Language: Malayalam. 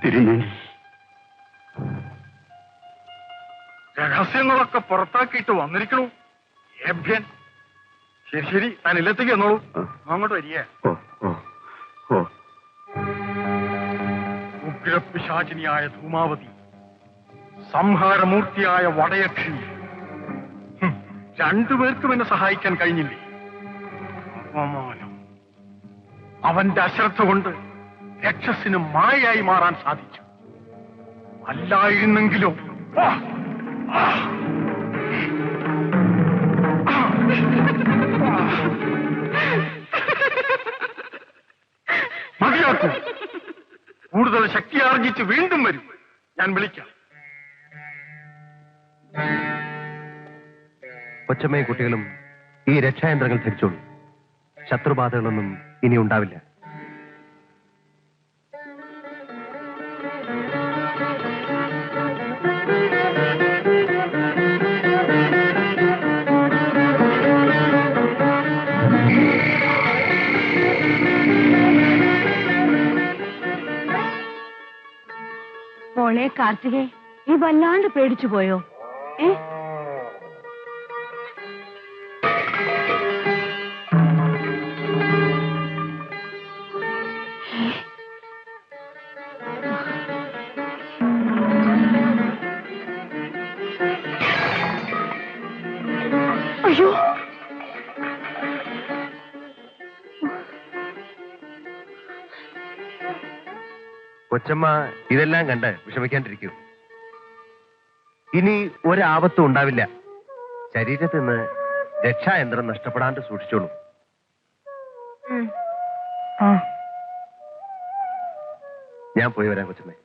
തിരുമേനി, രഹസ്യങ്ങളൊക്കെ പുറത്താക്കിയിട്ട് വന്നിരിക്കണു ഏഭ്യൻ. ശരി ശരി, താൻ ഇല്ലത്തേക്ക് എന്നോളൂ. അങ്ങോട്ട് വരിക. ഉഗ്രപിശാചിനിയായ ധൂമാവതി, സംഹാരമൂർത്തിയായ വടയക്ഷിണി, രണ്ടുപേർക്കും എന്നെ സഹായിക്കാൻ കഴിഞ്ഞില്ലേ? അപമാനം. അവന്റെ അശ്രദ്ധ കൊണ്ട് രക്ഷസിന് മായയായി മാറാൻ സാധിച്ചു. അല്ലായിരുന്നെങ്കിലോ മതിയാക്കും. കൂടുതൽ ശക്തി ആർജിച്ച് വീണ്ടും വരും. ഞാൻ വിളിക്കാം. കൊച്ചമ്മയും കുട്ടികളും ഈ രക്ഷായന്ത്രങ്ങൾ ധരിച്ചോളൂ. ശത്രുബാധകളൊന്നും ഇനി ഉണ്ടാവില്ല. മോളെ കാർത്തികേ, നീ വല്ലാണ്ട് പേടിച്ചു പോയോ? അയ്യോ, കൊച്ചമ്മ ഇതെല്ലാം കണ്ട് വിഷമിക്കാണ്ടിരിക്കൂ. ഇനി ഒരാപത്തും ഉണ്ടാവില്ല. ശരീരത്തിൽ നിന്ന് രക്ഷായന്ത്രം നഷ്ടപ്പെടാണ്ട് സൂക്ഷിച്ചോളൂ. ഞാൻ പോയി വരാം കൊച്ചമ്മേ.